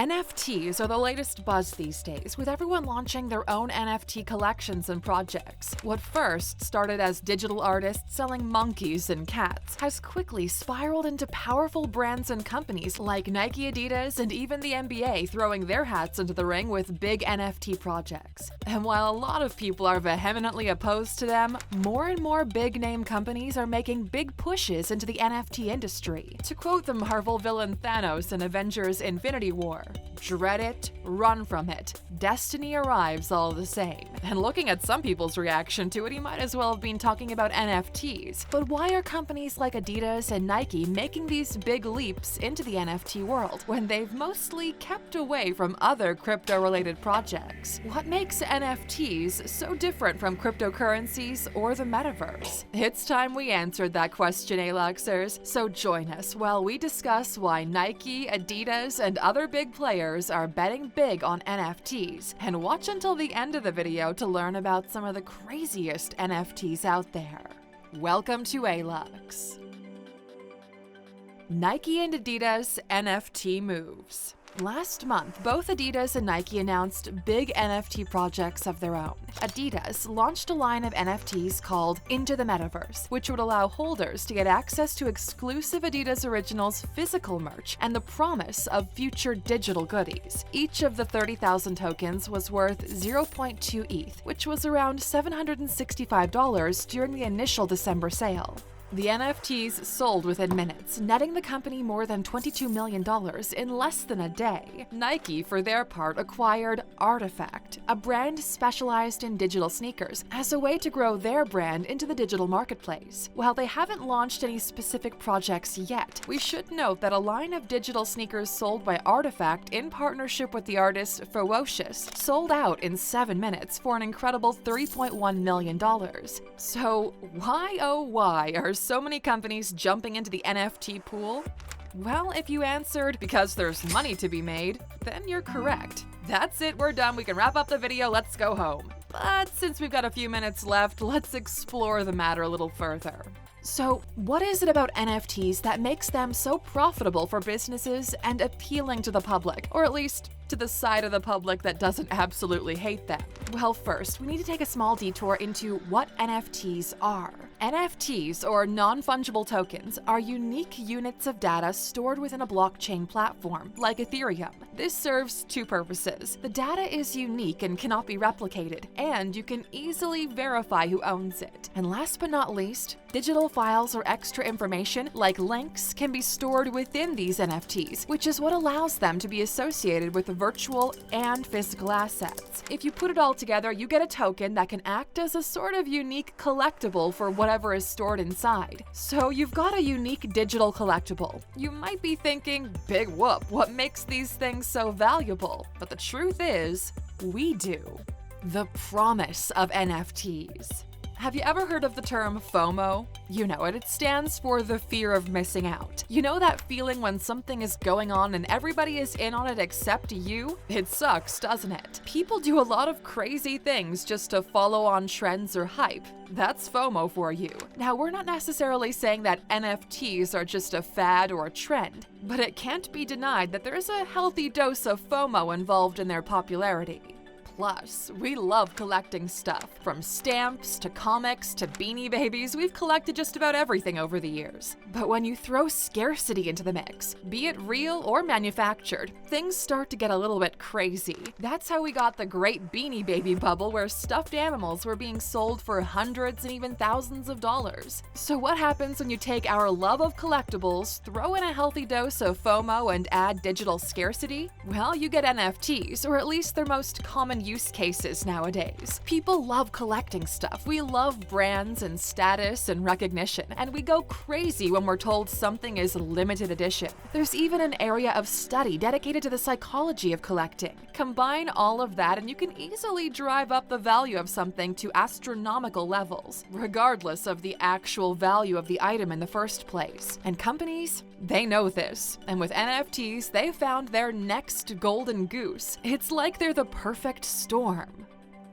NFTs are the latest buzz these days, with everyone launching their own NFT collections and projects. What first started as digital artists selling monkeys and cats has quickly spiraled into powerful brands and companies like Nike, Adidas, and even the NBA throwing their hats into the ring with big NFT projects. And while a lot of people are vehemently opposed to them, more and more big-name companies are making big pushes into the NFT industry. To quote the Marvel villain Thanos in Avengers Infinity War, "Dread it, run from it. Destiny arrives all the same." And looking at some people's reaction to it, he might as well have been talking about NFTs. But why are companies like Adidas and Nike making these big leaps into the NFT world when they've mostly kept away from other crypto-related projects? What makes NFTs so different from cryptocurrencies or the metaverse? It's time we answered that question, Aluxers. So join us while we discuss why Nike, Adidas, and other big players are betting big on NFTs, and watch until the end of the video to learn about some of the craziest NFTs out there. Welcome to Alux. Nike and Adidas NFT moves. Last month, both Adidas and Nike announced big NFT projects of their own. Adidas launched a line of NFTs called Into the Metaverse, which would allow holders to get access to exclusive Adidas Originals physical merch and the promise of future digital goodies. Each of the 30,000 tokens was worth 0.2 ETH, which was around $765 during the initial December sale. The NFTs sold within minutes, netting the company more than $22 million in less than a day. Nike, for their part, acquired RTFKT, a brand specialized in digital sneakers, as a way to grow their brand into the digital marketplace. While they haven't launched any specific projects yet, we should note that a line of digital sneakers sold by RTFKT in partnership with the artist Ferocious sold out in 7 minutes for an incredible $3.1 million. So why oh why are so many companies jumping into the NFT pool? Well, if you answered because there's money to be made, then you're correct. That's it, we're done. We can wrap up the video, let's go home. But since we've got a few minutes left, let's explore the matter a little further. So, what is it about NFTs that makes them so profitable for businesses and appealing to the public, or at least to the side of the public that doesn't absolutely hate them? Well, first, we need to take a small detour into what NFTs are. NFTs, or non-fungible tokens, are unique units of data stored within a blockchain platform, like Ethereum. This serves two purposes. The data is unique and cannot be replicated, and you can easily verify who owns it. And last but not least, digital files or extra information, like links, can be stored within these NFTs, which is what allows them to be associated with virtual and physical assets. If you put it all together, you get a token that can act as a sort of unique collectible for whatever is stored inside. So you've got a unique digital collectible. You might be thinking, big whoop, what makes these things so valuable? But the truth is, we do. The promise of NFTs. Have you ever heard of the term FOMO? You know it. It stands for the fear of missing out. You know that feeling when something is going on and everybody is in on it except you? It sucks, doesn't it? People do a lot of crazy things just to follow on trends or hype. That's FOMO for you. Now, we're not necessarily saying that NFTs are just a fad or a trend, but it can't be denied that there is a healthy dose of FOMO involved in their popularity. Plus, we love collecting stuff. From stamps to comics to Beanie Babies, we've collected just about everything over the years. But when you throw scarcity into the mix, be it real or manufactured, things start to get a little bit crazy. That's how we got the great Beanie Baby bubble where stuffed animals were being sold for hundreds and even thousands of dollars. So what happens when you take our love of collectibles, throw in a healthy dose of FOMO, and add digital scarcity? Well, you get NFTs, or at least their most common use cases nowadays. People love collecting stuff. We love brands and status and recognition, and we go crazy when we're told something is limited edition. There's even an area of study dedicated to the psychology of collecting. Combine all of that and you can easily drive up the value of something to astronomical levels, regardless of the actual value of the item in the first place. And companies, they know this. And with NFTs, they found their next golden goose. It's like they're the perfect storm.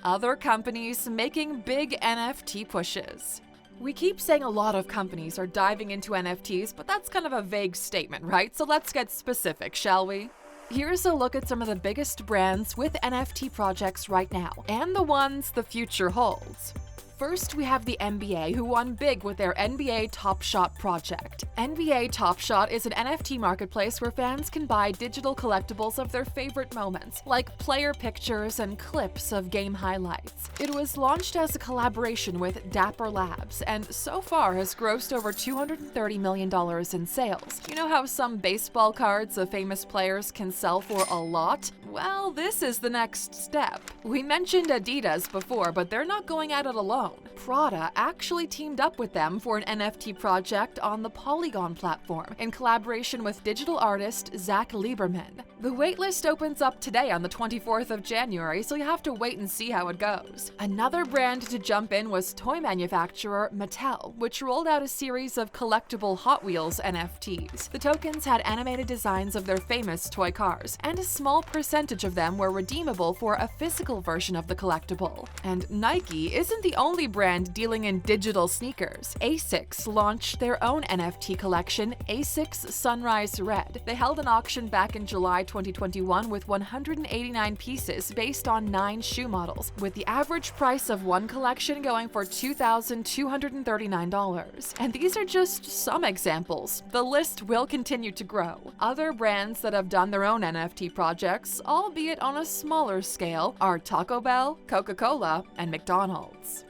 Other companies making big NFT pushes. We keep saying a lot of companies are diving into NFTs, but that's kind of a vague statement, right? So let's get specific, shall we? Here's a look at some of the biggest brands with NFT projects right now, and the ones the future holds. First, we have the NBA, who won big with their NBA Top Shot project. NBA Top Shot is an NFT marketplace where fans can buy digital collectibles of their favorite moments, like player pictures and clips of game highlights. It was launched as a collaboration with Dapper Labs, and so far has grossed over $230 million in sales. You know how some baseball cards of famous players can sell for a lot? Well, this is the next step. We mentioned Adidas before, but they're not going at it alone. Prada actually teamed up with them for an NFT project on the Polygon platform in collaboration with digital artist Zach Lieberman. The waitlist opens up today on the 24th of January, so you have to wait and see how it goes. Another brand to jump in was toy manufacturer Mattel, which rolled out a series of collectible Hot Wheels NFTs. The tokens had animated designs of their famous toy cars, and a small percentage of them were redeemable for a physical version of the collectible. And Nike isn't the only brand dealing in digital sneakers. ASICS launched their own NFT collection, ASICS Sunrise Red. They held an auction back in July 2021 with 189 pieces based on 9 shoe models, with the average price of one collection going for $2,239. And these are just some examples. The list will continue to grow. Other brands that have done their own NFT projects, albeit on a smaller scale, are Taco Bell, Coca-Cola, and McDonald's.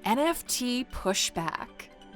NFT pushback.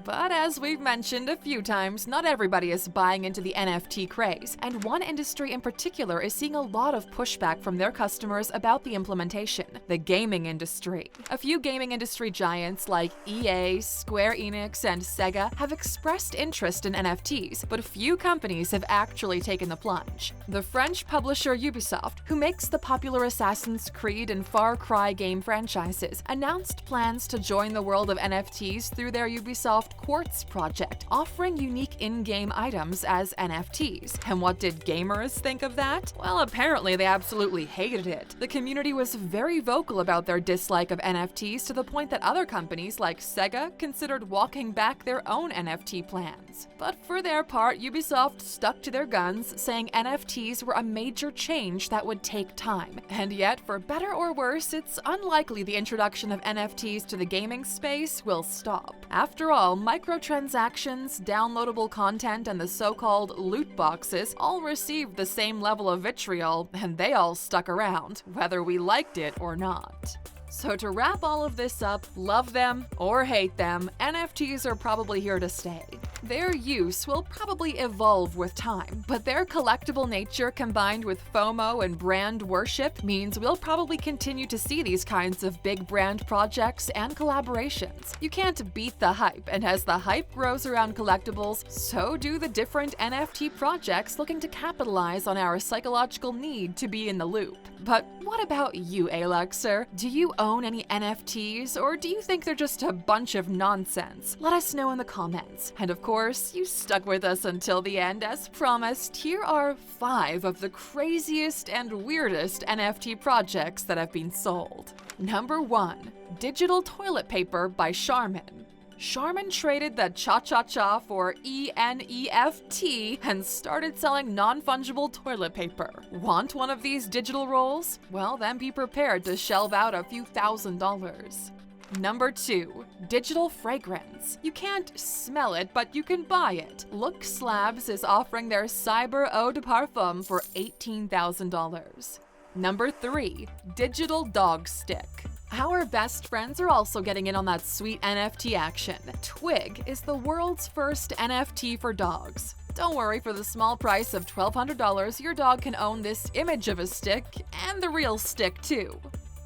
But as we've mentioned a few times, not everybody is buying into the NFT craze, and one industry in particular is seeing a lot of pushback from their customers about the implementation: the gaming industry. A few gaming industry giants like EA, Square Enix, and Sega have expressed interest in NFTs, but few companies have actually taken the plunge. The French publisher Ubisoft, who makes the popular Assassin's Creed and Far Cry game franchises, announced plans to join the world of NFTs through their Ubisoft Quartz project, offering unique in-game items as NFTs. And what did gamers think of that? Well, apparently they absolutely hated it. The community was very vocal about their dislike of NFTs, to the point that other companies like Sega considered walking back their own NFT plans. But for their part, Ubisoft stuck to their guns, saying NFTs were a major change that would take time. And yet, for better or worse, it's unlikely the introduction of NFTs to the gaming space will stop. After all, microtransactions, downloadable content, and the so-called loot boxes all received the same level of vitriol, and they all stuck around, whether we liked it or not. So to wrap all of this up, love them or hate them, NFTs are probably here to stay. Their use will probably evolve with time, but their collectible nature combined with FOMO and brand worship means we'll probably continue to see these kinds of big brand projects and collaborations. You can't beat the hype, and as the hype grows around collectibles, so do the different NFT projects looking to capitalize on our psychological need to be in the loop. But what about you, Aluxer? Do you own any NFTs, or do you think they're just a bunch of nonsense? Let us know in the comments. And of course, you stuck with us until the end. As promised, here are 5 of the craziest and weirdest NFT projects that have been sold. Number 1. Digital toilet paper by Charmin. Charmin traded the cha-cha-cha for ENEFT and started selling non-fungible toilet paper. Want one of these digital rolls? Well, then be prepared to shell out a few $1,000s. Number 2. Digital fragrance. You can't smell it, but you can buy it. Lux Labs is offering their Cyber Eau de Parfum for $18,000. Number 3. Digital dog stick. Our best friends are also getting in on that sweet NFT action. Twig is the world's first NFT for dogs. Don't worry, for the small price of $1,200, your dog can own this image of a stick and the real stick too.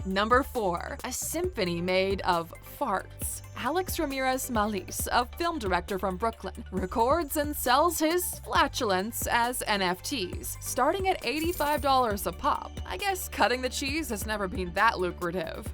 Number 4. A symphony made of farts. Alex Ramirez Malis, a film director from Brooklyn, records and sells his flatulence as NFTs, starting at $85 a pop. I guess cutting the cheese has never been that lucrative.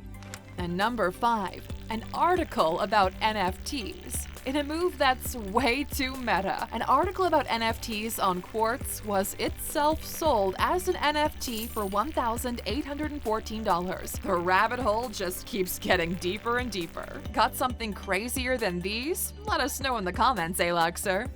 And number 5, an article about NFTs. In a move that's way too meta, an article about NFTs on Quartz was itself sold as an NFT for $1,814. The rabbit hole just keeps getting deeper and deeper. Got something crazier than these? Let us know in the comments, Aluxer.